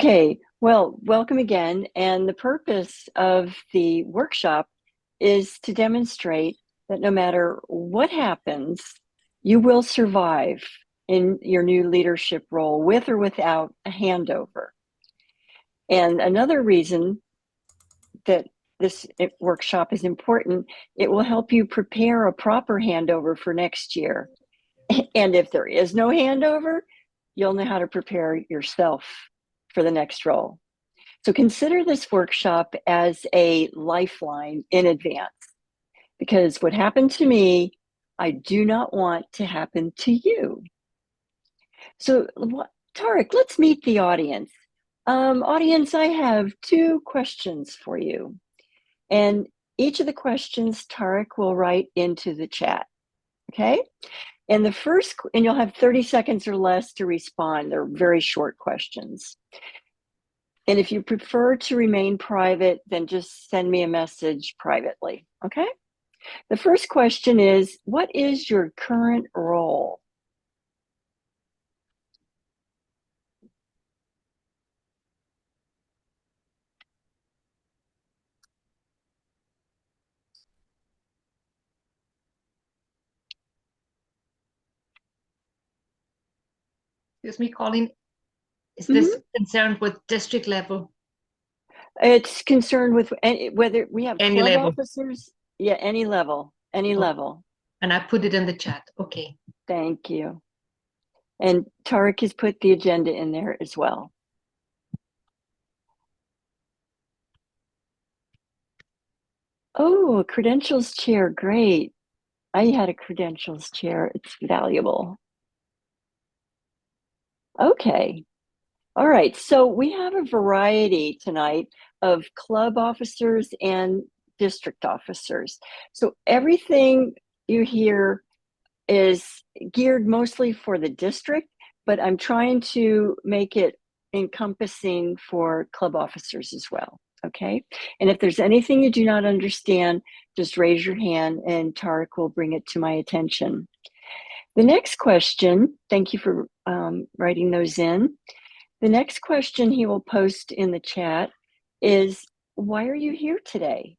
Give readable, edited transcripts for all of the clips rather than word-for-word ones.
Okay, well, welcome again. And the purpose of the workshop is to demonstrate that no matter what happens, you will survive in your new leadership role with or without a handover. And another reason that this workshop is important, it will help you prepare a proper handover for next year. And if there is no handover, you'll know how to prepare yourself for the next role. So consider this workshop as a lifeline in advance, because what happened to me, I do not want to happen to you. So Tarek, let's meet the audience. Audience, I have 2 questions for you. And each of the questions Tarek will write into the chat, okay? And you'll have 30 seconds or less to respond. They're very short questions. And if you prefer to remain private, then just send me a message privately, okay? The first question is, what is your current role? Excuse me, Colleen, is this concerned with district level? It's concerned with whether we have Any club level. officers. Yeah, any level, level. And I put it in the chat, okay. Thank you. And Tarek has put the agenda in there as well. Oh, a credentials chair, great. I had a credentials chair, it's valuable. Okay. All right, so we have a variety tonight of club officers and district officers. So everything you hear is geared mostly for the district, but I'm trying to make it encompassing for club officers as well, okay? And if there's anything you do not understand, just raise your hand and Tarek will bring it to my attention. The next question, thank you for writing those in. The next question he will post in the chat is, why are you here today?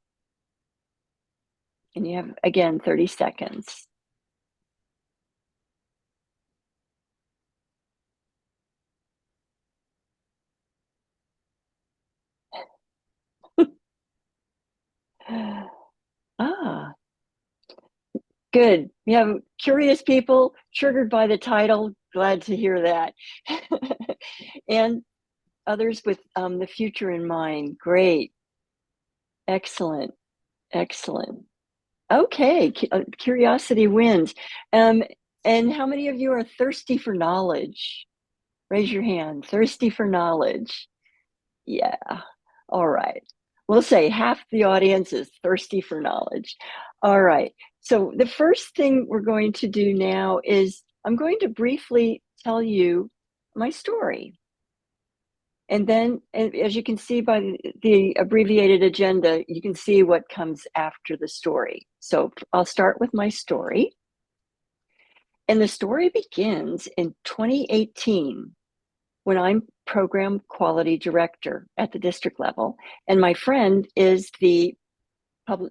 And you have, again, 30 seconds. Good. We have curious people triggered by the title. Glad to hear that. And others with the future in mind. Great. Excellent. Excellent. Okay. Curiosity wins. And how many of you are thirsty for knowledge? Raise your hand. Thirsty for knowledge. Yeah. All right. We'll say half the audience is thirsty for knowledge. All right. So the first thing we're going to do now is I'm going to briefly tell you my story. And then, as you can see by the abbreviated agenda, you can see what comes after the story. So I'll start with my story. And the story begins in 2018 when I'm program quality director at the district level, and my friend is the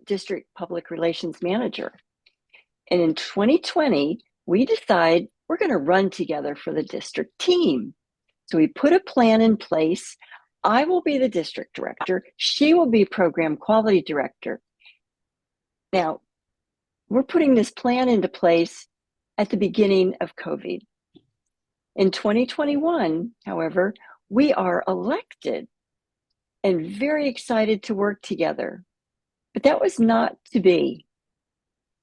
district public relations manager. And in 2020, we decide we're going to run together for the district team. So we put a plan in place. I will be the district director. She will be program quality director. Now, we're putting this plan into place at the beginning of COVID. In 2021, however, we are elected and very excited to work together. But that was not to be.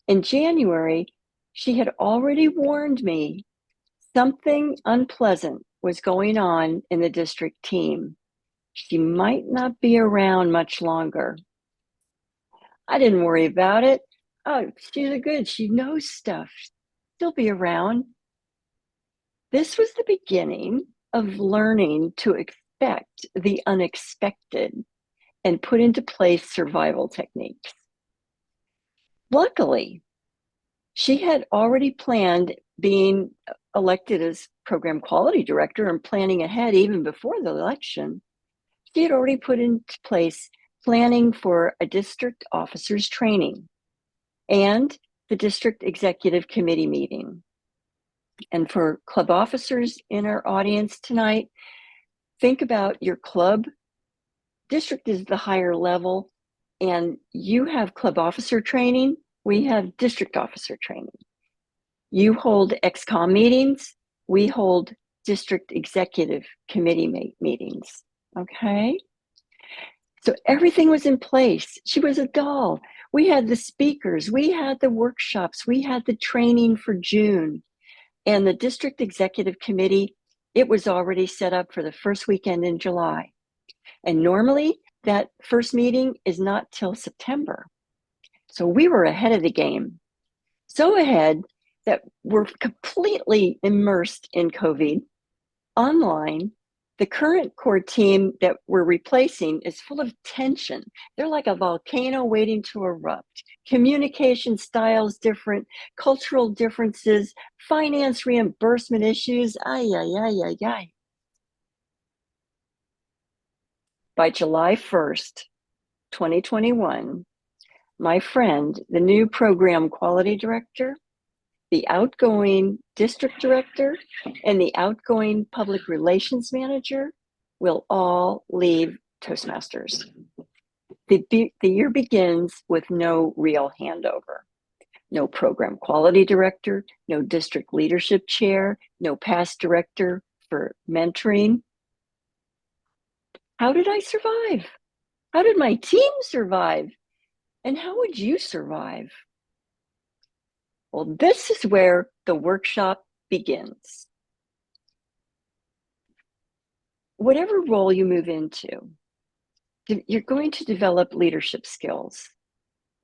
In January, she had already warned me something unpleasant was going on in the district team. She might not be around much longer. I didn't worry about it. Oh, she knows stuff. She'll be around. This was the beginning of learning to expect the unexpected and put into place survival techniques. Luckily, she had already planned being elected as program quality director and planning ahead even before the election, she had already put into place planning for a district officers training and the district executive committee meeting. And for club officers in our audience tonight, think about your club. District is the higher level, and you have club officer training. We have district officer training. You hold XCOM meetings. We hold district executive committee meetings. Okay. So everything was in place. She was a doll. We had the speakers. We had the workshops. We had the training for June. And the district executive committee, it was already set up for the first weekend in July. And normally that first meeting is not till September. So we were ahead of the game. So ahead that we're completely immersed in COVID online. The current core team that we're replacing is full of tension. They're like a volcano waiting to erupt. Communication styles different, cultural differences, finance reimbursement issues. Ay, ay, ay, ay, ay. By July 1st, 2021, my friend, the new program quality director, the outgoing district director, and the outgoing public relations manager will all leave Toastmasters. The year begins with no real handover. No program quality director, no district leadership chair, no past director for mentoring. How did I survive? How did my team survive? And how would you survive? Well, this is where the workshop begins. Whatever role you move into, you're going to develop leadership skills.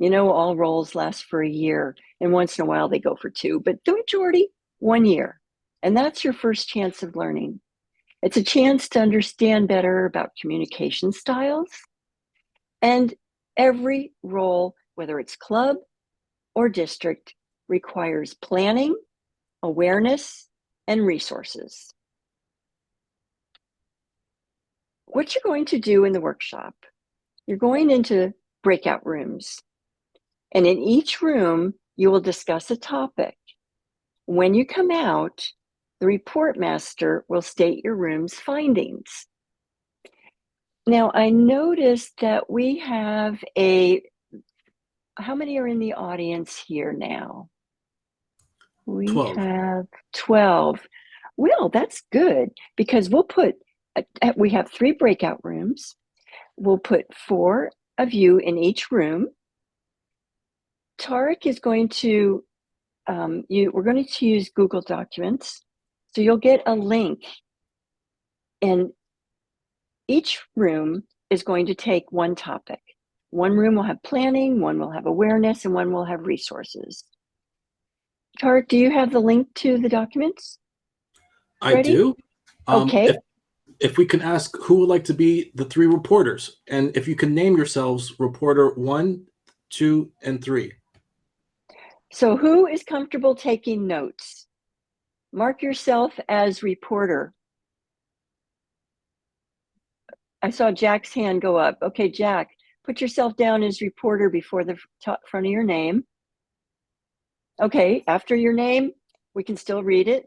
You know, all roles last for a year, and once in a while they go for 2, but the majority, 1 year. And that's your first chance of learning. It's a chance to understand better about communication styles. And every role, whether it's club or district, requires planning, awareness, and resources. What you're going to do in the workshop, you're going into breakout rooms. And in each room, you will discuss a topic. When you come out, the report master will state your room's findings. Now, I noticed that we have how many are in the audience here now? We 12. have 12. Well, that's good because we have 3 breakout rooms. We'll put 4 of you in each room. Tarek is going to, we're going to use Google Documents. So you'll get a link, and each room is going to take one topic. One room will have planning, one will have awareness, and one will have resources. Tarek, do you have the link to the documents? I do. Okay. If we can ask who would like to be the 3 reporters, and if you can name yourselves reporter 1, 2, and 3. So who is comfortable taking notes? Mark yourself as reporter. I saw Jack's hand go up. Okay, Jack, put yourself down as reporter before the front of your name. Okay, after your name, we can still read it.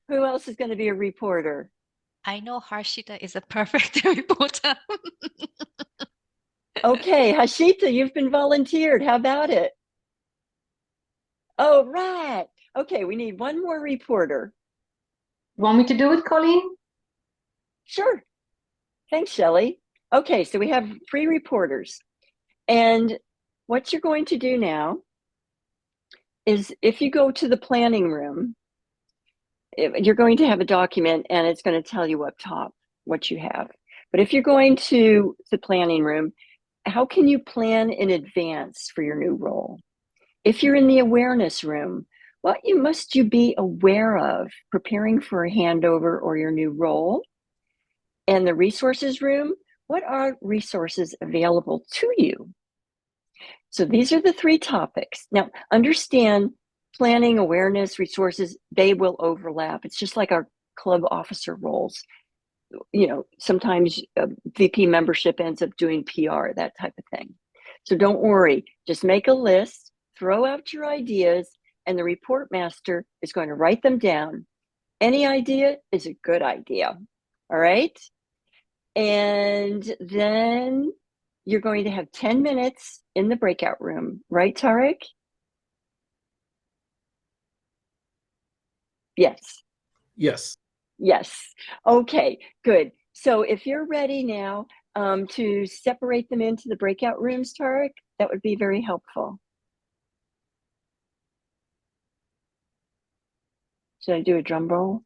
Who else is going to be a reporter? I know Harshita is a perfect reporter. Okay, Hashita, you've been volunteered. How about it? Oh, right. Okay, we need 1 more reporter. Want me to do it, Colleen? Sure. Thanks, Shelley. Okay, so we have 3 reporters. And what you're going to do now is if you go to the planning room, you're going to have a document and it's going to tell you up top what you have. But if you're going to the planning room, how can you plan in advance for your new role? If you're in the awareness room, what must you be aware of preparing for a handover or your new role? And the resources room, what are resources available to you? So these are the 3 topics. Now, understand planning, awareness, resources, they will overlap. It's just like our club officer roles. You know, sometimes VP membership ends up doing PR, that type of thing. So don't worry, just make a list, throw out your ideas, and the report master is going to write them down. Any idea is a good idea, all right? And then you're going to have 10 minutes in the breakout room, right, Tarek? Yes. Yes. Yes. Okay, good. So if you're ready now to separate them into the breakout rooms, Tarek, that would be very helpful. Should I do a drum roll?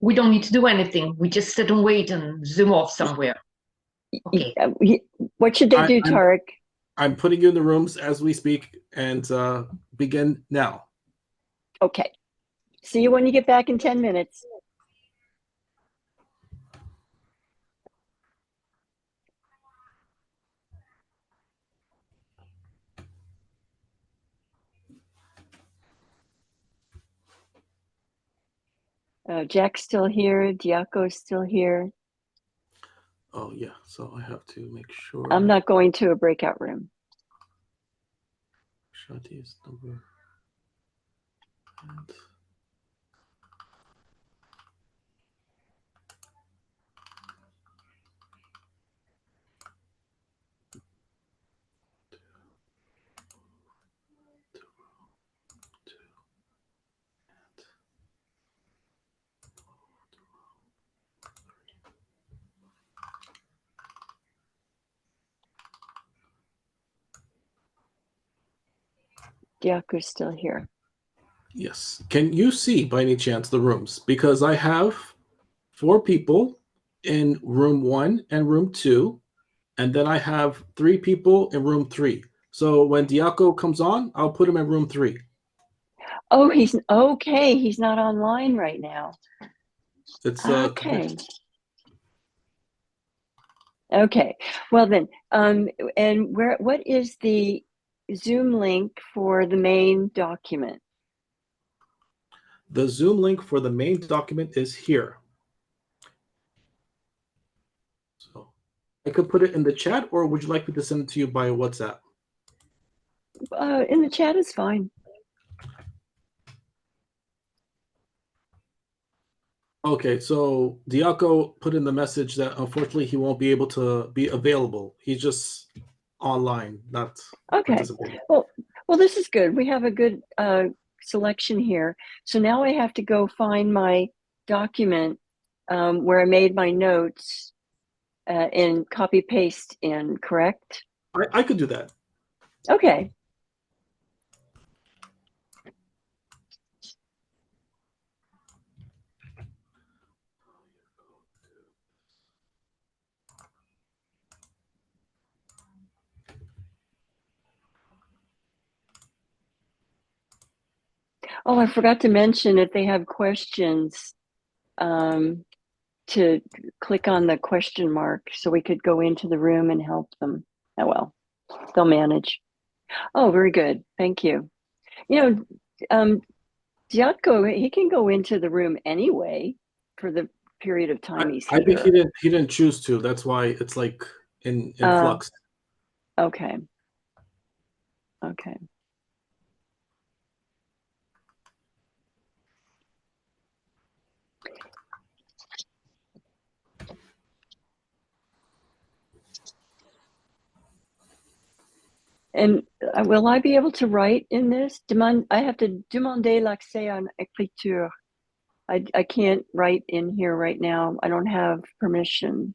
We don't need to do anything. We just sit and wait and zoom off somewhere. Okay. What should they do, Tarek? I'm putting you in the rooms as we speak, and begin now. Okay. See you when you get back in 10 minutes. Jack's still here. Diaco's still here. Oh, yeah. So I have to make sure. I'm not going to a breakout room. Shanti's number. And Diaco's still here. yes. Can you see by any chance the rooms? Because I have 4 people in room 1 and room 2, and then I have 3 people in room 3. So when Diaco comes on, I'll put him in room 3. Oh, he's okay. He's not online right now. It's okay. Okay. Well then, and what is the Zoom link for the main document? The Zoom link for the main document is here. So I could put it in the chat, or would you like me to send it to you by WhatsApp? In the chat is fine. Okay, so Diaco put in the message that unfortunately he won't be able to be available. He's just online, not participating. Well, this is good. We have a good selection here. So now I have to go find my document where I made my notes and copy paste in, correct? I could do that. Okay. Oh, I forgot to mention if they have questions to click on the question mark so we could go into the room and help them. Oh, well, they'll manage. Oh, very good. Thank you. You know, Diatko, he can go into the room anyway for the period of time he's here. I think he didn't choose to. That's why it's like in flux. Okay. Okay. And will I be able to write in this? I have to demander l'accès à l'écriture. I can't write in here right now. I don't have permission.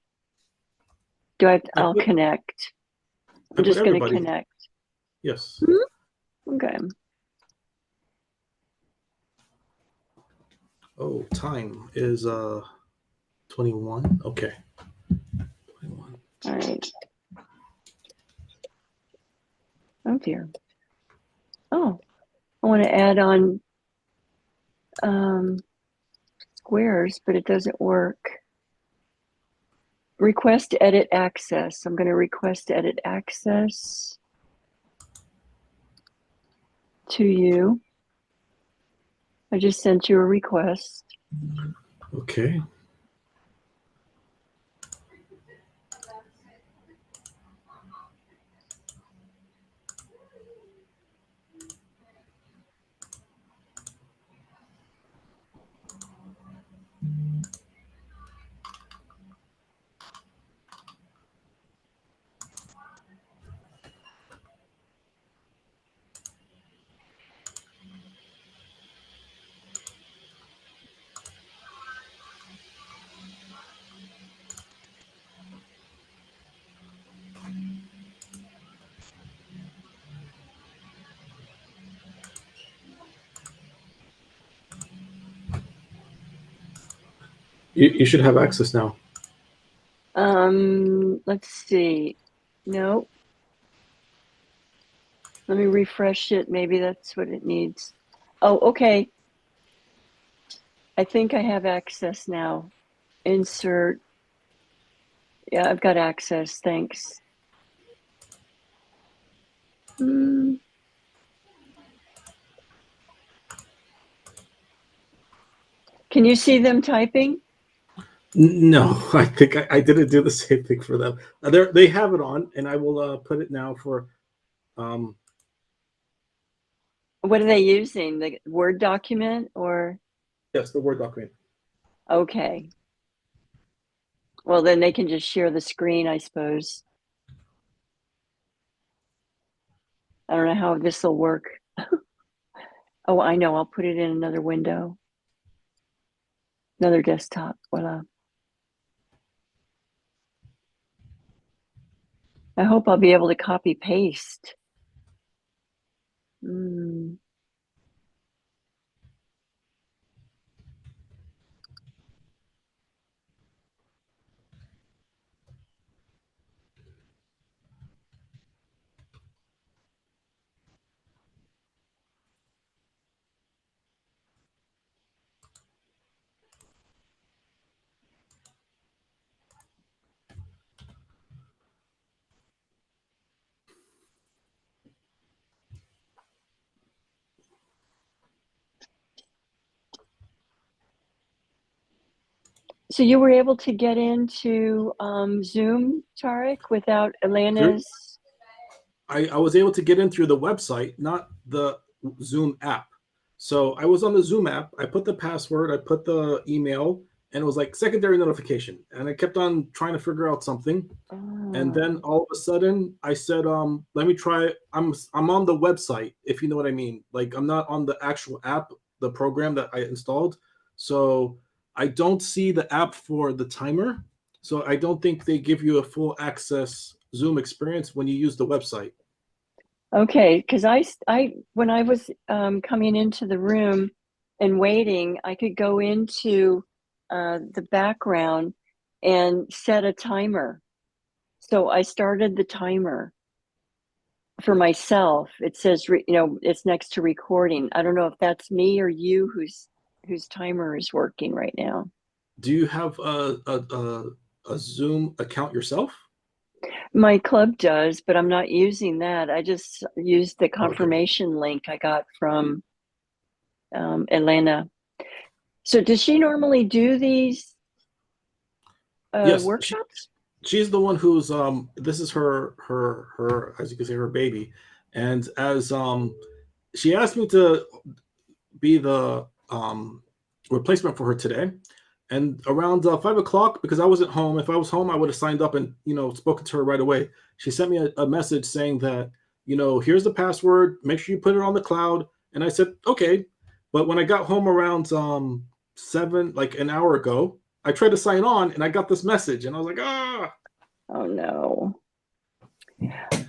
Do I have to, I'll connect. I'm just going to connect. Yes. Okay. Oh, time is 21. Okay. 21. All right. Oh dear. Oh, I want to add on squares, but it doesn't work. Request edit access. I'm going to request edit access. to you. I just sent you a request. Okay. You should have access now. Let's see. No. Let me refresh it. Maybe that's what it needs. Oh, okay. I think I have access now. Insert. Yeah, I've got access. Thanks. Can you see them typing? No, I think I didn't do the same thing for them. They have it on, and I will put it now for. What are they using? The Word document or? Yes, the Word document. Okay. Well, then they can just share the screen, I suppose. I don't know how this will work. Oh, I know. I'll put it in another window. Another desktop. Voila. I hope I'll be able to copy paste. So you were able to get into Zoom, Tarek, without Elena's? I was able to get in through the website, not the Zoom app. So I was on the Zoom app. I put the password, I put the email, and it was like secondary notification. And I kept on trying to figure out something. And then all of a sudden I said, let me try. I'm on the website, if you know what I mean. Like I'm not on the actual app, the program that I installed. So I don't see the app for the timer. So I don't think they give you a full access Zoom experience when you use the website. Okay, because I when I was coming into the room and waiting, I could go into the background and set a timer. So I started the timer for myself. It says, it's next to recording. I don't know if that's me or you whose timer is working right now. Do you have a Zoom account yourself? My club does, but I'm not using that. I just used the confirmation link I got from Elena. So does she normally do these Yes, workshops? she's the one who's this is her as you can say, her baby. And as she asked me to be the replacement for her today. And around 5 o'clock, because I wasn't home, if I was home, I would have signed up and, spoken to her right away. She sent me a message saying that, here's the password, make sure you put it on the cloud. And I said, okay. But when I got home around 7, like an hour ago, I tried to sign on and I got this message and I was like, ah. Oh no.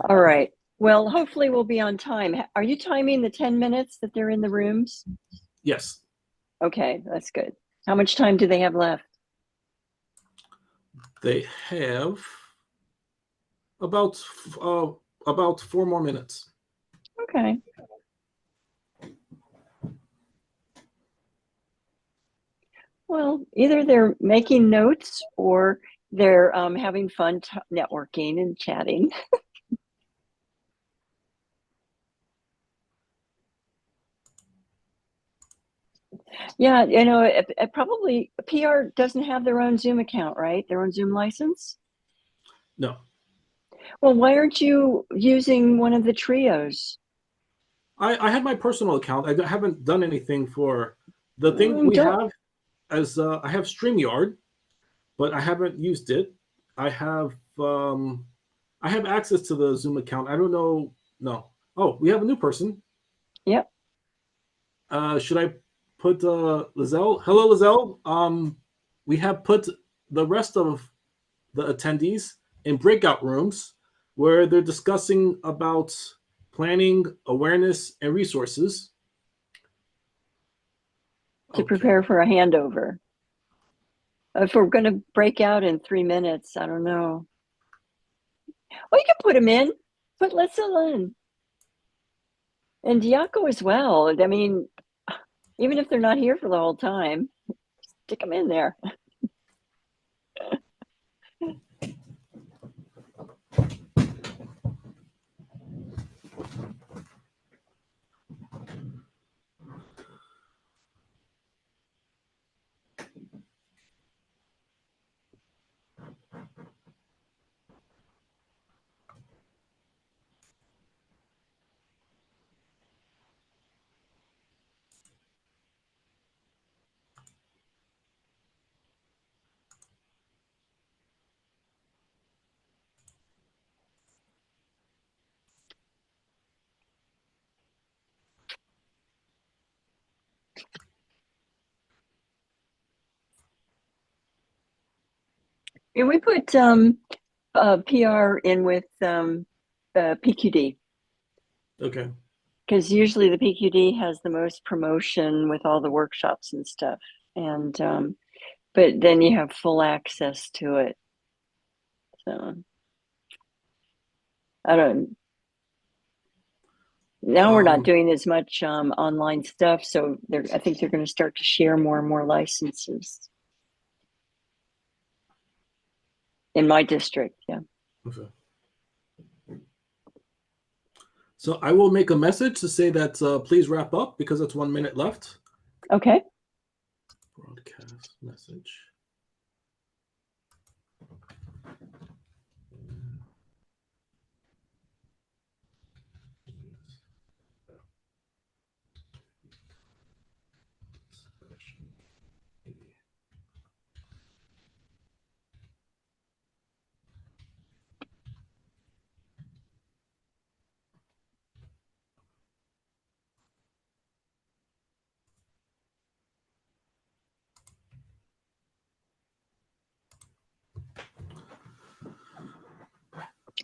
All right. Well, hopefully we'll be on time. Are you timing the 10 minutes that they're in the rooms? Yes. Okay, that's good. How much time do they have left? They have about 4 more minutes. Okay. Well, either they're making notes or they're having fun networking and chatting. Yeah, you know, it probably PR doesn't have their own Zoom account, right? Their own Zoom license. No. Well, why aren't you using one of the trios? I have my personal account. I haven't done anything for the thing we Don't. have as I have StreamYard, but I haven't used it. I have access to the Zoom account. I don't know. No. Oh, we have a new person. Yep. Should I put Lizelle? Hello, Lizelle. We have put the rest of the attendees in breakout rooms where they're discussing about planning, awareness, and resources. To Okay. prepare for a handover. If we're going to break out in 3 minutes, I don't know. Well, you can put them in. Put Lizelle in. And Diaco as well. I mean, even if they're not here for the whole time, stick them in there. And we put PR in with PQD. Okay. Because usually the PQD has the most promotion with all the workshops and stuff. And but then you have full access to it. So I don't. Now we're not doing as much online stuff, so I think they're going to start to share more and more licenses in my district. Yeah. Okay. So I will make a message to say that please wrap up because it's 1 minute left. Okay. Broadcast message.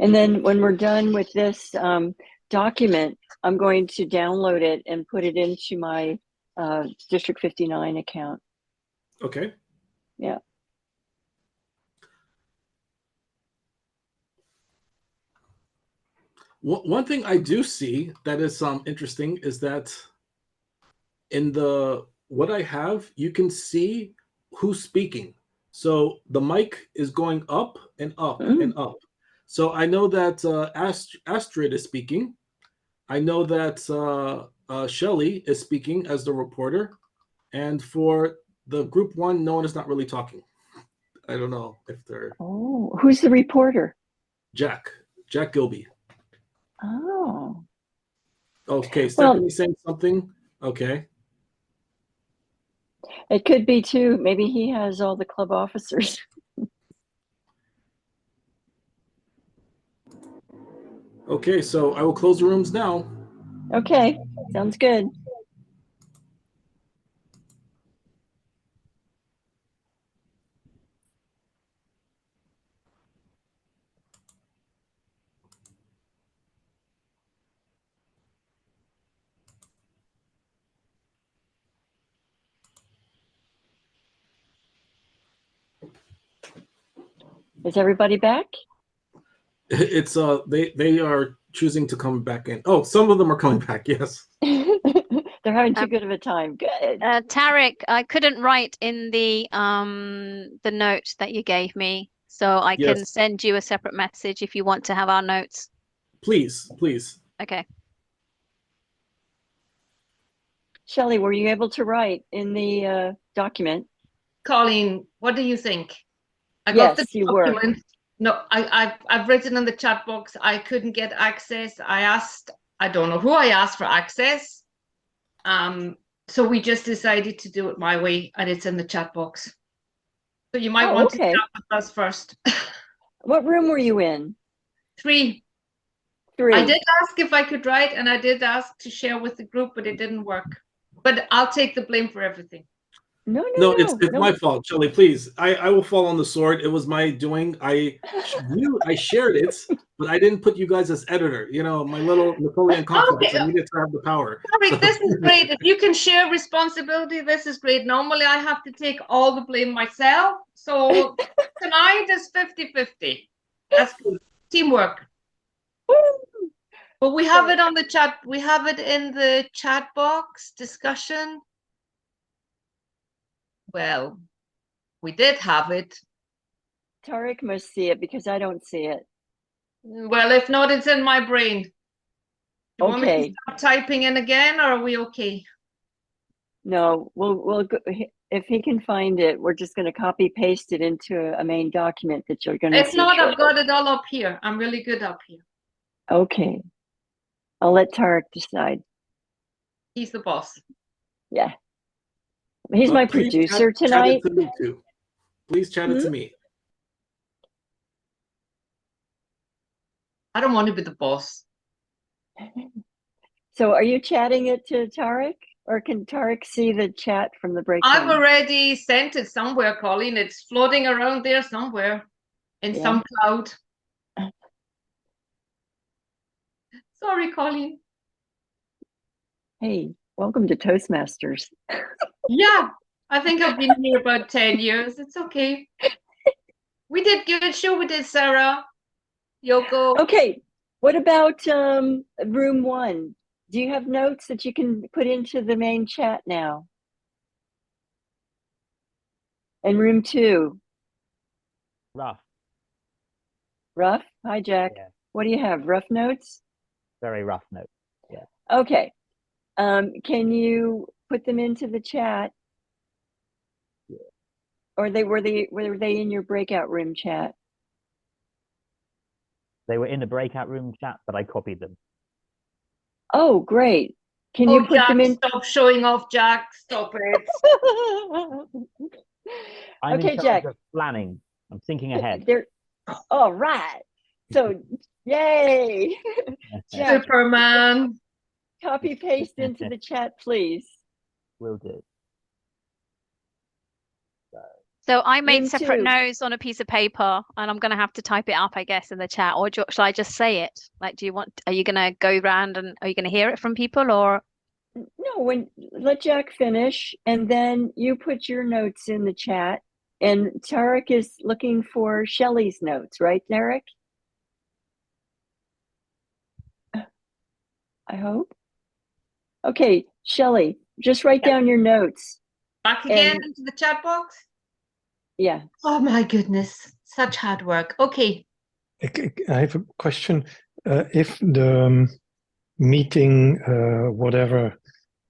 And then when we're done with this document, I'm going to download it and put it into my District 59 account. Okay. Yeah. One thing I do see that is interesting is that in what I have, you can see who's speaking. So the mic is going up and up and up. So I know that Astrid is speaking. I know that Shelley is speaking as the reporter. And for the group one, no one is not really talking. I don't know if they're... Oh, who's the reporter? Jack Gilby. Oh. Okay, Stephanie's saying something. Okay. It could be too. Maybe he has all the club officers. Okay, so I will close the rooms now. Okay, sounds good. Is everybody back? It's they are choosing to come back in. Oh, some of them are coming back. Yes. They're having too good of a time. Good. Tarek, I couldn't write in the note that you gave me, so I can send you a separate message if you want to have our notes. Please. Okay. Shelley, were you able to write in the document? Colleen, what do you think? I Yes, got the you were. document. No, I've written in the chat box. I couldn't get access. I asked, I don't know who I asked for access. So we just decided to do it my way, and it's in the chat box. So you might want to chat with us first. What room were you in? 3. 3. I did ask if I could write, and I did ask to share with the group, but it didn't work. But I'll take the blame for everything. No, it's my fault, Shelley. Please, I will fall on the sword. It was my doing. I shared it, but I didn't put you guys as editor. You know, my little Napoleon complex. Okay. I needed to have the power. Sorry, this is great. If you can share responsibility, this is great. Normally, I have to take all the blame myself. So tonight is 50-50. That's good. Teamwork. But we have it on the chat. We have it in the chat box discussion. Well, we did have it. Tarek must see it because I don't see it. Well, if not, it's in my brain. Do you want me to start typing in again, or are we okay? No, we'll go, if he can find it, we're just going to copy paste it into a main document that you're going to see. If not, I've got it all up here. I'm really good up here. Okay. I'll let Tarek decide. He's the boss. Yeah. He's my producer tonight. Chat it to me too. Please chat it to me. I don't want to be the boss. So are you chatting it to Tarek, or can Tarek see the chat from the break? I've already sent it somewhere, Colleen. It's floating around there somewhere in some cloud. Sorry, Colleen. Hey, welcome to Toastmasters. Yeah, I think I've been here about 10 years. It's okay. We did good show. We did Sarah, Yoko. Okay, what about room 1? Do you have notes that you can put into the main chat now? And room 2? Rough. Rough? Hi, Jack. Yeah. What do you have? Rough notes? Very rough notes. Yeah. Okay. Can you put them into the chat? Yeah. Or were they in your breakout room chat? They were in the breakout room chat, but I copied them. Oh, great. Can you put them in? Stop showing off, Jack. Stop it. I'm okay, in charge Jack. of planning. I'm thinking ahead. All right. So, yay. Jack, Superman. copy paste into the chat, please. Will do. So I made Room separate 2. notes on a piece of paper, and I'm going to have to type it up, I guess, in the chat. Or shall I just say it? Like, are you going to go around and are you going to hear it from people, or? No, let Jack finish, and then you put your notes in the chat. And Tarek is looking for Shelley's notes, right, Tarek? I hope. Okay, Shelley, just write down your notes. Back again into the chat box? Yeah. Oh my goodness, such hard work. Okay. I have a question. If the meeting, whatever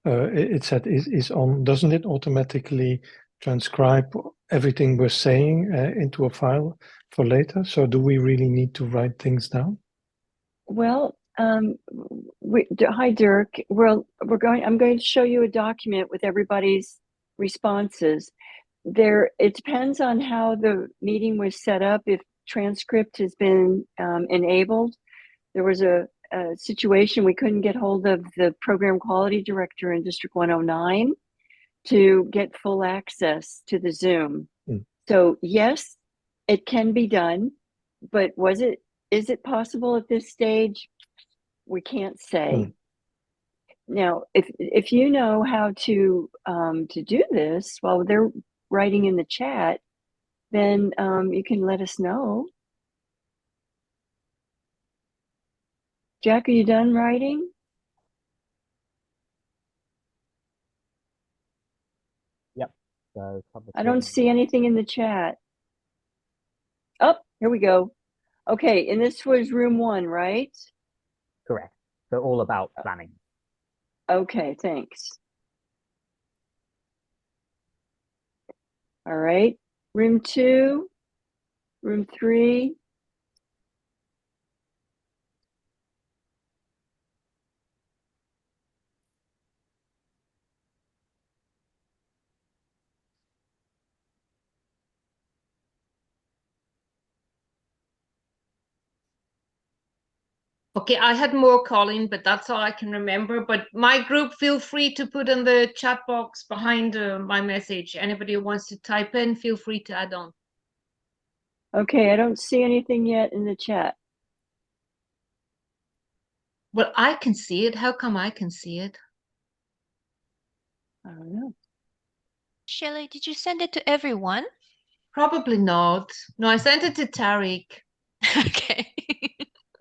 it said is on, doesn't it automatically transcribe everything we're saying into a file for later? So do we really need to write things down? Well, hi, Dirk. I'm going to show you a document with everybody's responses. It depends on how the meeting was set up. If transcript has been enabled, there was a situation we couldn't get hold of the program quality director in District 109 to get full access to the Zoom. So yes, it can be done, but is it possible at this stage? We can't say. Now, if you know how to do this while they're writing in the chat, then you can let us know. Jack, are you done writing? Yep. So I don't see anything in the chat. Oh, here we go. Okay, and this was room 1, right? Correct. So all about planning. Okay, thanks. All right. Room 2, room 3. Okay, I had more, Colleen, but that's all I can remember. But my group, feel free to put in the chat box behind my message. Anybody who wants to type in, feel free to add on. Okay, I don't see anything yet in the chat. Well, I can see it. How come I can see it? I don't know. Shelley, did you send it to everyone? Probably not. No, I sent it to Tariq. Okay.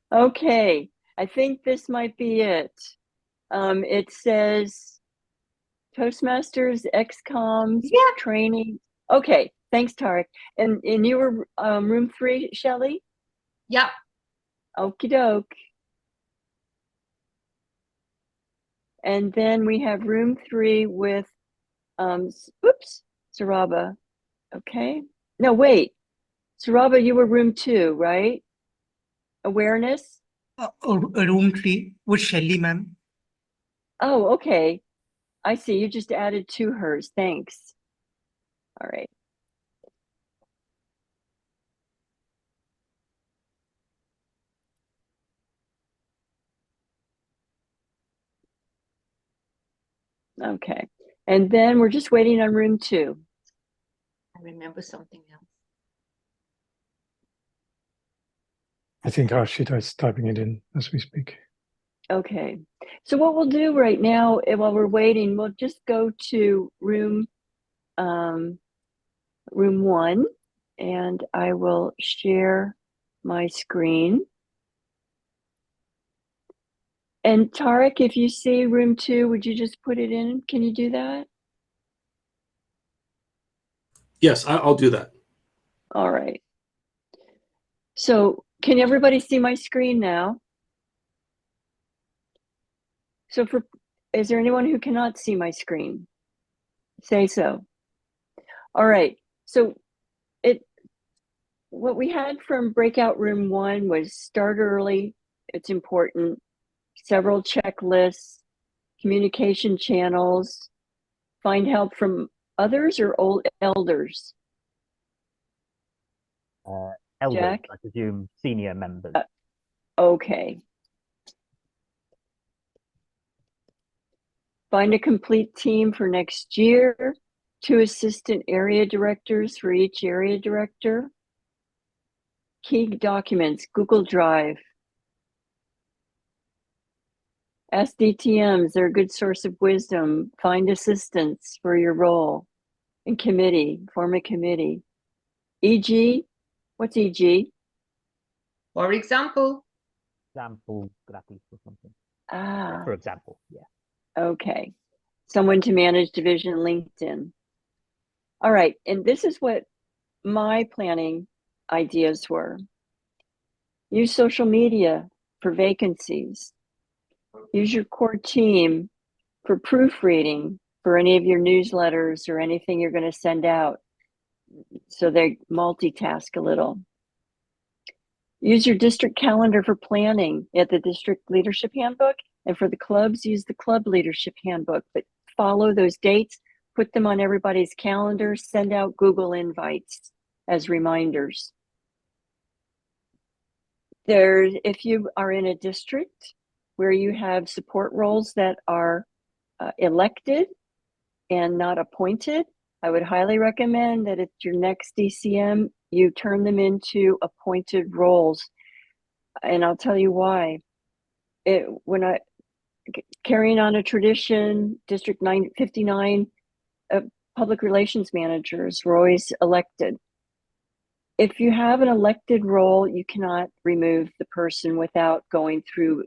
Okay, I think this might be it. It says Toastmasters, XComs, Yeah. training. Okay, thanks, Tarek. And you were room 3, Shelley? Yeah. Okie doke. And then we have room 3 with, oops, Saraba. Okay. No, wait. Saraba, you were room 2, right? Awareness? Room 3 with Shelley, ma'am. Oh, okay. I see. You just added to hers. Thanks. All right. Okay. And then we're just waiting on room 2. I remember something else. I think Rashida is typing it in as we speak. Okay. So what we'll do right now, while we're waiting, we'll just go to room 1, and I will share my screen. And Tarek, if you see room 2, would you just put it in? Can you do that? Yes, I'll do that. All right. So can everybody see my screen now? So is there anyone who cannot see my screen? Say so. All right. So what we had from breakout room 1 was start early. It's important. Several checklists, communication channels, find help from others or old elders. Elders, Jack? I presume senior members. Okay. Find a complete team for next year. 2 assistant area directors for each area director. Key documents, Google Drive. SDTMs, they're a good source of wisdom. Find assistants for your role. And committee, form a committee. EG, what's EG? For example. Example gratis or something. Ah, For example, yeah. okay. Someone to manage division LinkedIn. All right, and this is what my planning ideas were. Use social media for vacancies. Use your core team for proofreading for any of your newsletters or anything you're going to send out, so they multitask a little. Use your district calendar for planning at the district leadership handbook, and for the clubs, use the club leadership handbook, but follow those dates, put them on everybody's calendar, send out Google invites as reminders. If you are in a district where you have support roles that are elected and not appointed, I would highly recommend that at your next DCM, you turn them into appointed roles. And I'll tell you why. Carrying on a tradition, District 59, public relations managers were always elected. If you have an elected role, you cannot remove the person without going through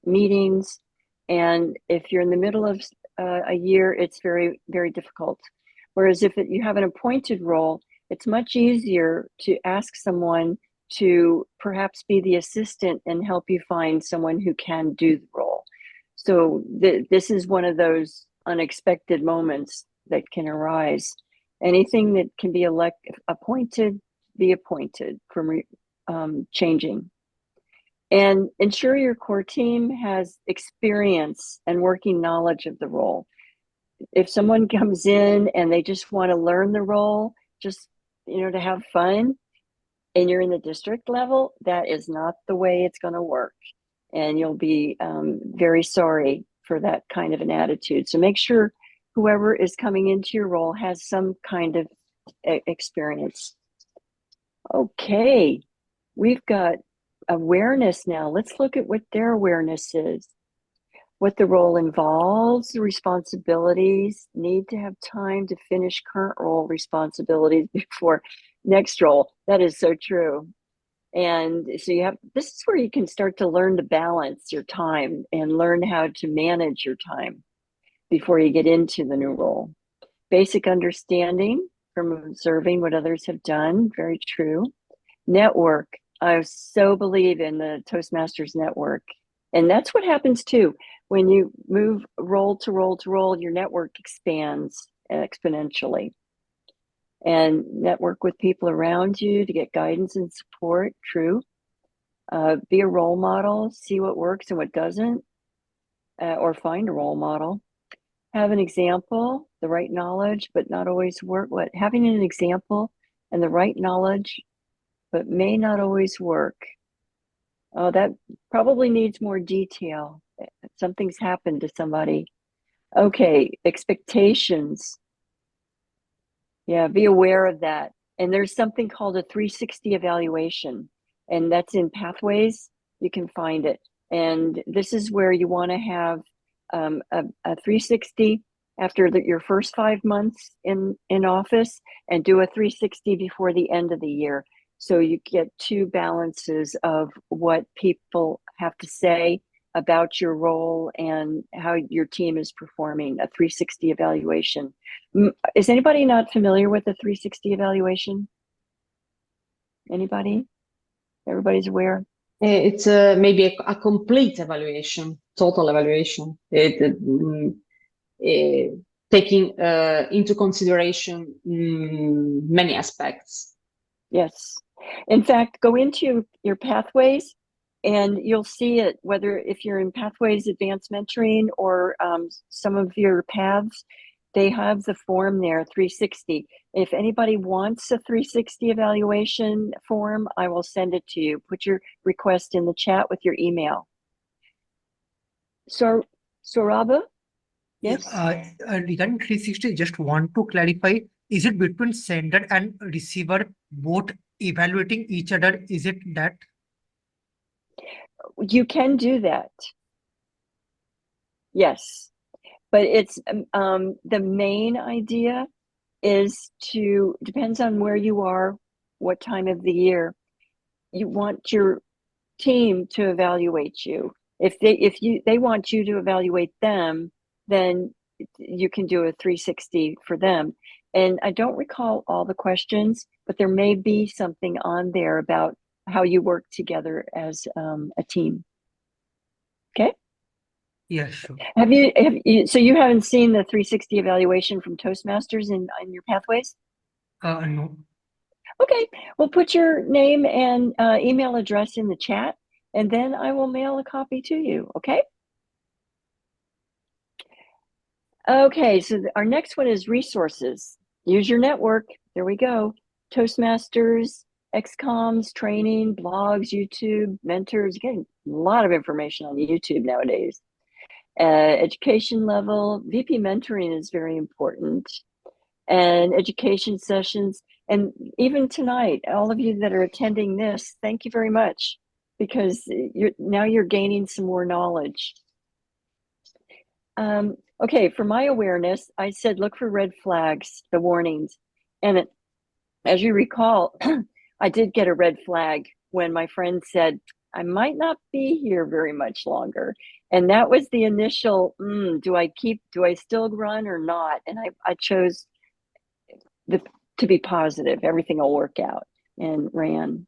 meetings. And if you're in the middle of a year, it's very, very difficult. Whereas if you have an appointed role, it's much easier to ask someone to perhaps be the assistant and help you find someone who can do the role. So this is one of those unexpected moments that can arise. Anything that can be appointed, be appointed from changing. And ensure your core team has experience and working knowledge of the role. If someone comes in and they just want to learn the role, just, to have fun, and you're in the district level, that is not the way it's going to work. And you'll be very sorry for that kind of an attitude. So make sure whoever is coming into your role has some kind of experience. Okay, we've got awareness now. Let's look at what their awareness is. What the role involves, the responsibilities, need to have time to finish current role responsibilities before next role. That is so true. And so this is where you can start to learn to balance your time and learn how to manage your time before you get into the new role. Basic understanding from observing what others have done, very true. Network, I so believe in the Toastmasters network. And that's what happens too. When you move role to role to role, your network expands exponentially. And network with people around you to get guidance and support, true. Be a role model, see what works and what doesn't, or find a role model. Have an example, the right knowledge, but not always work. Having an example and the right knowledge, but may not always work. Oh, that probably needs more detail. Something's happened to somebody. Okay, expectations. Yeah, be aware of that. And there's something called a 360 evaluation, and that's in Pathways. You can find it. And this is where you want to have a 360 after your first 5 months in office, and do a 360 before the end of the year. So you get two balances of what people have to say about your role and how your team is performing, a 360 evaluation. Is anybody not familiar with the 360 evaluation? Anybody? Everybody's aware? It's maybe a complete evaluation, total evaluation, taking into consideration many aspects. Yes. In fact, go into your Pathways and you'll see it, whether if you're in Pathways Advanced Mentoring or some of your paths, they have the form there, 360. If anybody wants a 360 evaluation form, I will send it to you. Put your request in the chat with your email. So, Saurabh? Yes? Regarding 360, just want to clarify, is it between sender and receiver both evaluating each other? Is it that? You can do that. Yes. But it's the main idea is depends on where you are, what time of the year. You want your team to evaluate you. If they want you to evaluate them, then you can do a 360 for them. And I don't recall all the questions, but there may be something on there about how you work together as a team. Okay? Yeah, sure. So you haven't seen the 360 evaluation from Toastmasters in your Pathways? No. Okay, well, put your name and email address in the chat, and then I will mail a copy to you, okay? Okay, so our next one is resources. Use your network. There we go. Toastmasters, XComs, training, blogs, YouTube, mentors. Getting a lot of information on YouTube nowadays. Education level, VP mentoring is very important. And education sessions. And even tonight, all of you that are attending this, thank you very much, because now you're gaining some more knowledge. Okay, for my awareness, I said look for red flags, the warnings. And as you recall, I did get a red flag when my friend said, I might not be here very much longer. And that was the initial, do I still run or not? And I chose to be positive, everything will work out, and ran.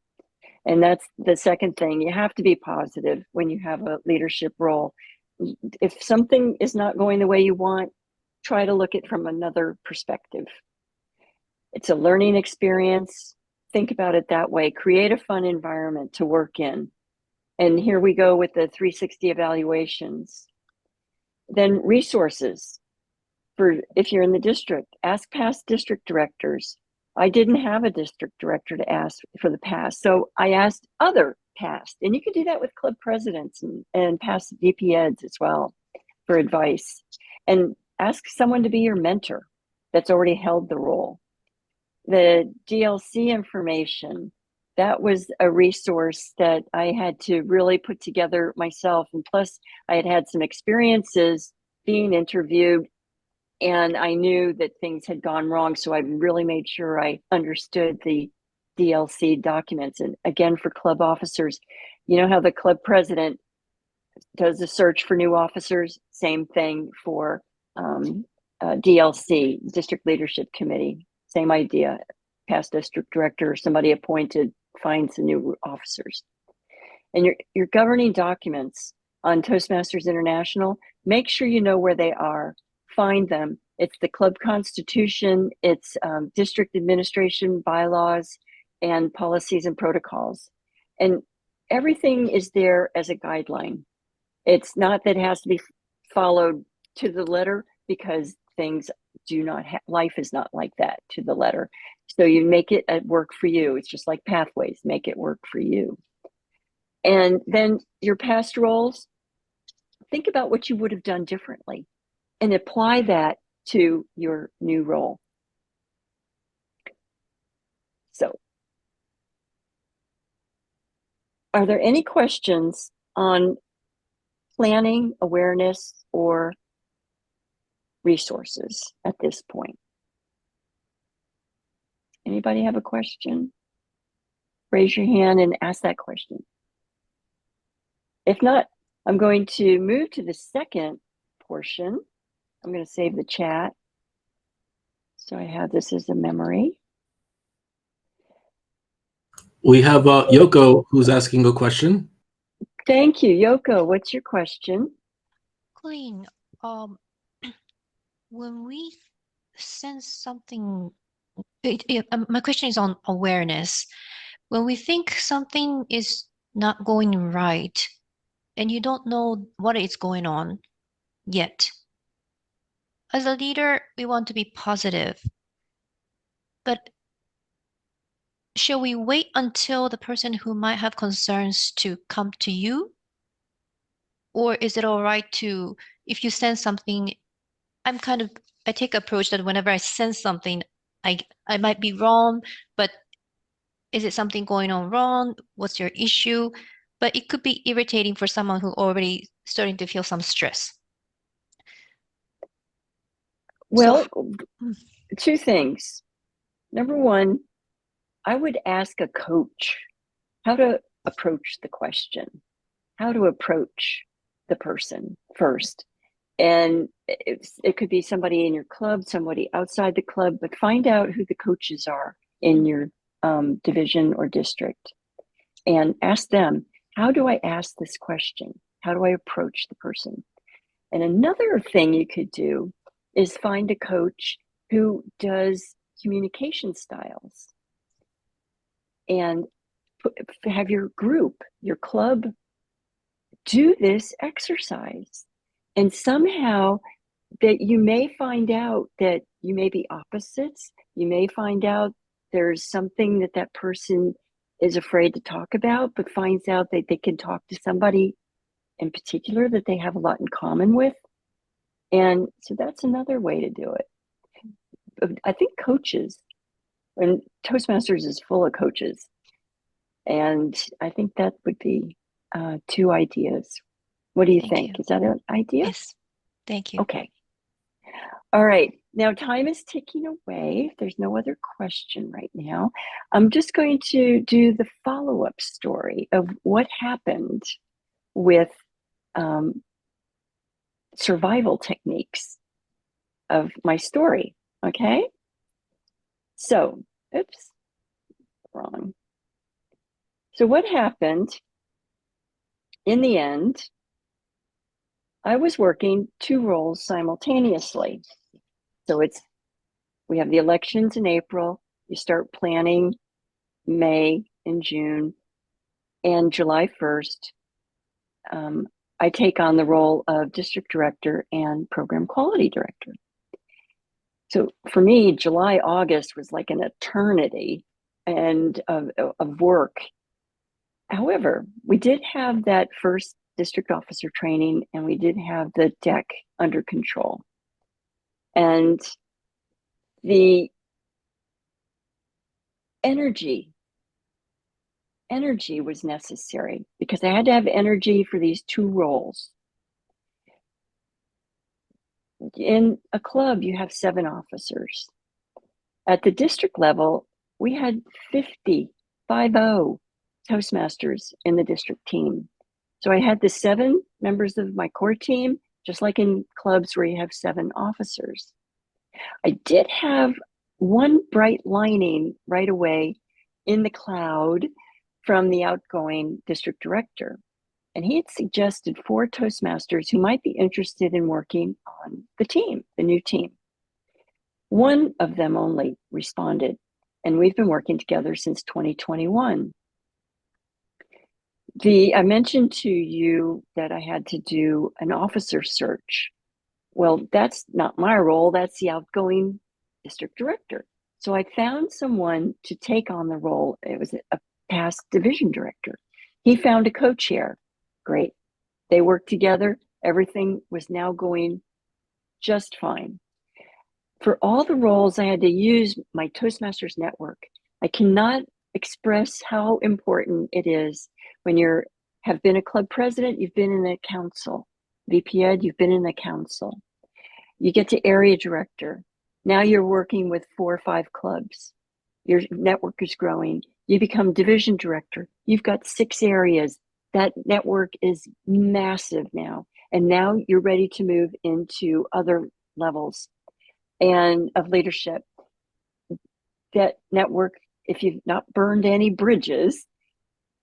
And that's the second thing. You have to be positive when you have a leadership role. If something is not going the way you want, try to look at it from another perspective. It's a learning experience. Think about it that way. Create a fun environment to work in. And here we go with the 360 evaluations. Then resources. For if you're in the district, ask past district directors. I didn't have a district director to ask for the past, so I asked other past. And you can do that with club presidents and past DP eds as well for advice. And ask someone to be your mentor that's already held the role. The DLC information, that was a resource that I had to really put together myself. And plus, I had had some experiences being interviewed, and I knew that things had gone wrong. So I really made sure I understood the DLC documents. And again, for club officers, you know how the club president does a search for new officers? Same thing for DLC, District Leadership Committee. Same idea. Past district director or somebody appointed finds the new officers. And your governing documents on Toastmasters International, make sure you know where they are. Find them. It's the club constitution, it's district administration bylaws, and policies and protocols. And everything is there as a guideline. It's not that it has to be followed to the letter, because things do not life is not like that to the letter. So you make it work for you. It's just like pathways, make it work for you. And then your past roles, think about what you would have done differently and apply that to your new role. So, are there any questions on planning, awareness, or resources at this point? Anybody have a question? Raise your hand and ask that question. If not, I'm going to move to the second portion. I'm going to save the chat, so I have this as a memory. We have Yoko who's asking a question. Thank you. Yoko, what's your question? Colleen, when we sense something, my question is on awareness. When we think something is not going right and you don't know what is going on yet, as a leader, we want to be positive. But shall we wait until the person who might have concerns to come to you? Or is it all right to, if you sense something, I take approach that whenever I sense something, I might be wrong, but is it something going on wrong? What's your issue? But it could be irritating for someone who already starting to feel some stress. Well, two things. Number one, I would ask a coach how to approach the question, how to approach the person first. And it could be somebody in your club, somebody outside the club, but find out who the coaches are in your division or district and ask them, how do I ask this question? How do I approach the person? And another thing you could do is find a coach who does communication styles and have your group, your club, do this exercise. And somehow that you may find out that you may be opposites. You may find out there's something that person is afraid to talk about, but finds out that they can talk to somebody in particular that they have a lot in common with. And so that's another way to do it. I think coaches, and Toastmasters is full of coaches. And I think that would be two ideas. What do you think? Is that an idea? Yes. Thank you. Okay. All right. Now time is ticking away. If there's no other question right now, I'm just going to do the follow-up story of what happened with survival techniques of my story. Okay. So, oops, wrong. So what happened in the end, I was working two roles simultaneously. So we have the elections in April, You start planning May and June, and July 1st, I take on the role of district director and program quality director. So for me, July, August was like an eternity and of work. However, we did have that first district officer training, and we did have the deck under control. And the energy was necessary because I had to have energy for these two roles. In a club, you have 7 officers. At the district level, we had 50 Toastmasters in the district team. So I had the 7 members of my core team, just like in clubs where you have 7 officers. I did have one bright lining right away in the cloud from the outgoing district director. And he had suggested 4 Toastmasters who might be interested in working on the team, the new team. One of them only responded, and we've been working together since 2021. I mentioned to you that I had to do an officer search. Well, that's not my role, that's the outgoing district director. So I found someone to take on the role. It was a past division director. He found a co-chair. Great. They worked together. Everything was now going just fine. For all the roles, I had to use my Toastmasters network. I cannot express how important it is when you have been a club president, you've been in a council. VP Ed, you've been in a council. You get to area director. Now you're working with 4 or 5 clubs. Your network is growing. You become division director. You've got 6 areas. That network is massive now. And now you're ready to move into other levels and of leadership. That network, if you've not burned any bridges,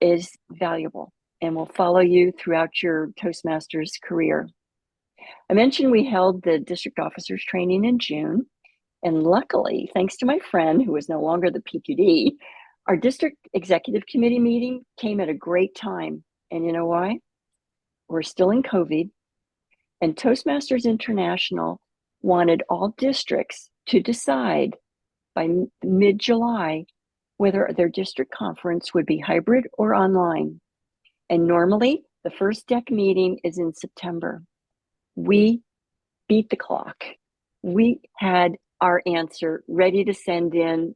is valuable and will follow you throughout your Toastmasters career. I mentioned we held the district officers training in June, and luckily, thanks to my friend who is no longer the PQD, our district executive committee meeting came at a great time. And you know why? We're still in COVID, and Toastmasters International wanted all districts to decide by mid-July whether their district conference would be hybrid or online. And normally, the first deck meeting is in September. We beat the clock. We had our answer ready to send in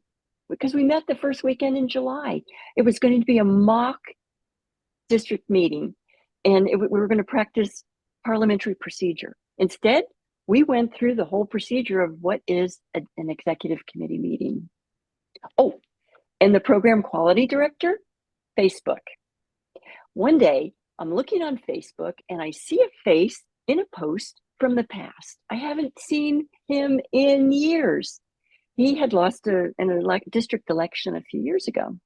because we met the first weekend in July. It was going to be a mock district meeting, and we were going to practice parliamentary procedure. Instead, we went through the whole procedure of what is an executive committee meeting. Oh, and the program quality director, Facebook. One day, I'm looking on Facebook and I see a face in a post from the past. I haven't seen him in years. He had lost an district election a few years ago.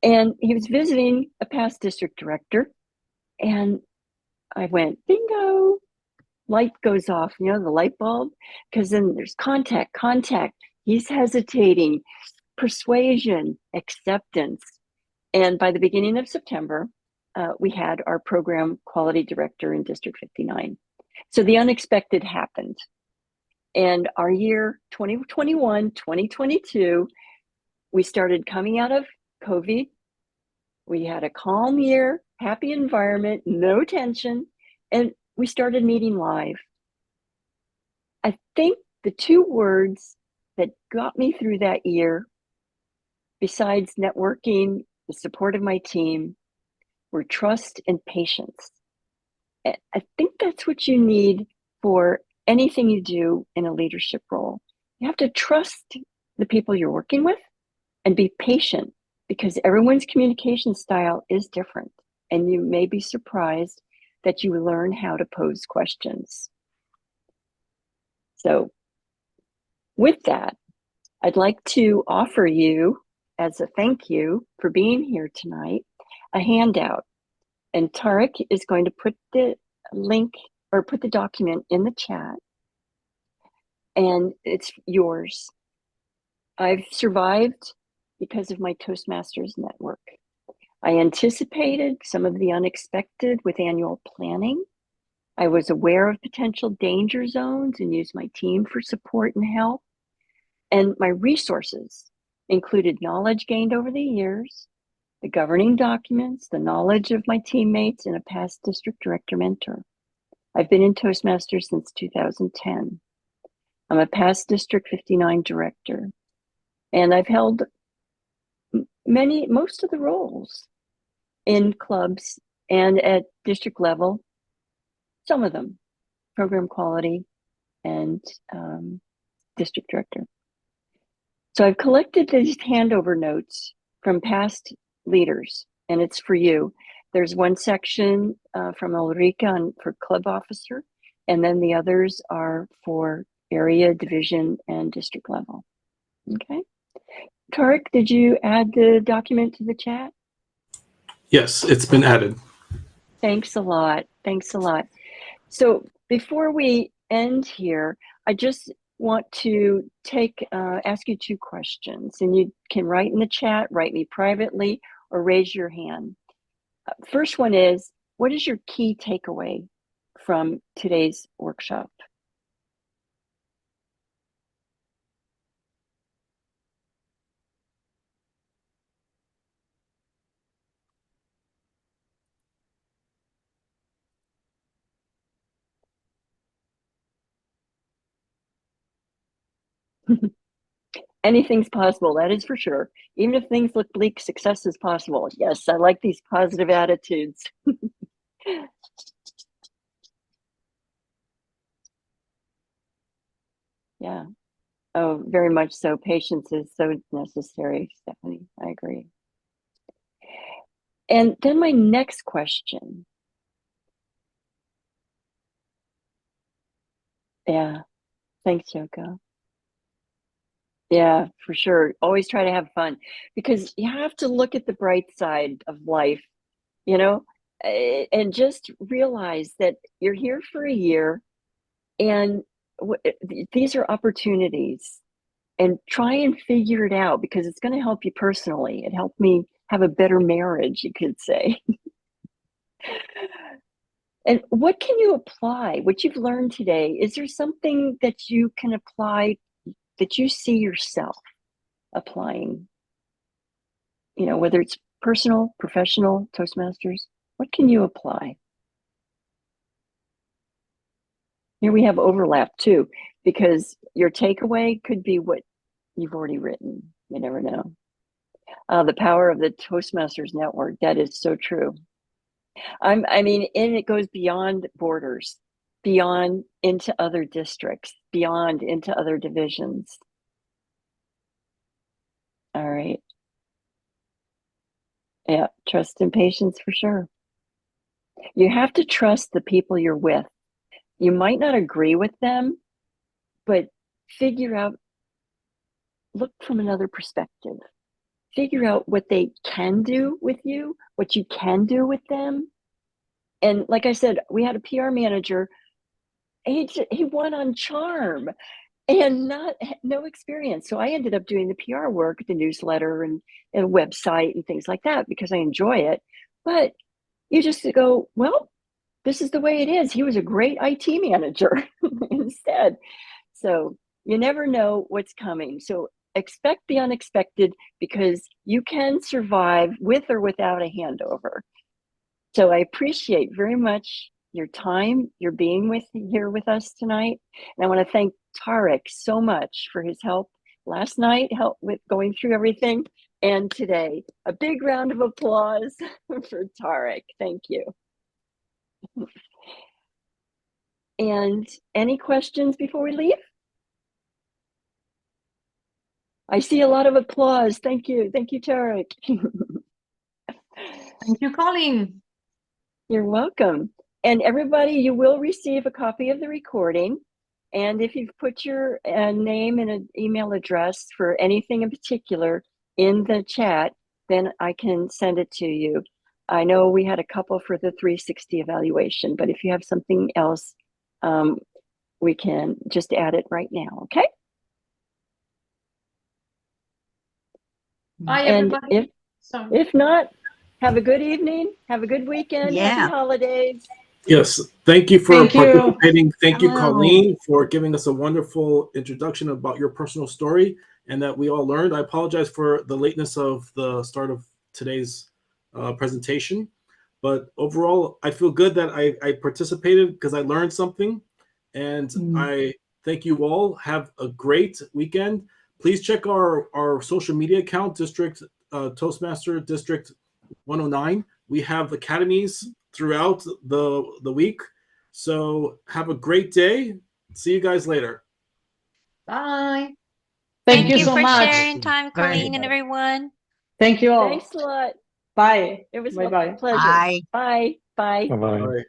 And he was visiting a past district director. And I went, bingo, light goes off, you know, the light bulb, because then there's contact. He's hesitating, persuasion, acceptance. And by the beginning of September, we had our program quality director in District 59. So the unexpected happened. And our year 2021, 2022, we started coming out of COVID. We had a calm year, happy environment, no tension, and we started meeting live. I think the 2 words that got me through that year, besides networking, the support of my team, were trust and patience. I think that's what you need for anything you do in a leadership role. You have to trust the people you're working with and be patient, because everyone's communication style is different, and you may be surprised that you learn how to pose questions. So with that, I'd like to offer you, as a thank you for being here tonight, a handout. And Tarek is going to put the link or put the document in the chat, and it's yours. I've survived because of my Toastmasters network. I anticipated some of the unexpected with annual planning. I was aware of potential danger zones and used my team for support and help. And my resources included knowledge gained over the years, the governing documents, the knowledge of my teammates, and a past district director mentor. I've been in Toastmasters since 2010. I'm a past District 59 director, and I've held most of the roles in clubs and at district level, some of them, program quality and district director. So I've collected these handover notes from past leaders, and it's for you. There's one section from Ulrika for club officer, and then the others are for area, division, and district level. Okay. Tarek, did you add the document to the chat? Yes, it's been added. Thanks a lot. Thanks a lot. So before we end here, I just want to ask you two questions, and you can write in the chat, write me privately, or raise your hand. First one is, what is your key takeaway from today's workshop? Anything's possible, that is for sure. Even if things look bleak, success is possible. Yes, I like these positive attitudes. Yeah. Oh, very much so. Patience is so necessary, Stephanie. I agree. And then my next question. Yeah. Thanks, Yoko. Yeah, for sure. Always try to have fun, because you have to look at the bright side of life, you know, and just realize that you're here for a year, and these are opportunities, and try and figure it out, because it's going to help you personally. It helped me have a better marriage, you could say. And what can you apply? What you've learned today, is there something that you can apply that you see yourself applying? You know, whether it's personal, professional, Toastmasters, what can you apply? Here we have overlap too, because your takeaway could be what you've already written. You never know. The power of the Toastmasters network, that is so true. I mean, and it goes beyond borders, beyond into other districts, beyond into other divisions. All right. Yeah, trust and patience for sure. You have to trust the people you're with. You might not agree with them, but figure out, look from another perspective. Figure out what they can do with you, what you can do with them. And like I said, we had a PR manager, he won on charm and no experience. So I ended up doing the PR work, the newsletter and a website and things like that, because I enjoy it. But you just go, well, this is the way it is. He was a great IT manager instead. So you never know what's coming. So expect the unexpected, because you can survive with or without a handover. So I appreciate very much your time, your being here with us tonight. And I want to thank Tarek so much for his help last night, help with going through everything, and today. A big round of applause for Tarek. Thank you. And any questions before we leave? I see a lot of applause. Thank you. Thank you, Tarek. Thank you, Colleen. You're welcome. And everybody, you will receive a copy of the recording. And if you've put your name and an email address for anything in particular in the chat, then I can send it to you. I know we had a couple for the 360 evaluation, but if you have something else, we can just add it right now, okay? Bye, And everybody. Sorry. if not, have a good evening. Have a good weekend. Yeah. Happy holidays. Yes, thank you for Thank you. participating. Thank you, Hello. Colleen, for giving us a wonderful introduction about your personal story and that we all learned. I apologize for the lateness of the start of today's presentation, but overall, I feel good that I participated because I learned something, and I thank you all. Have a great weekend. Please check our social media account, Toastmaster District 109. We have academies throughout the week. So have a great day. See you guys later. Bye. Thank you you so for much. sharing time, Bye. Colleen and everyone. Thank you all. Thanks a lot. Bye. It was Bye a bye. pleasure. Bye. Bye. Bye. Bye bye. All right.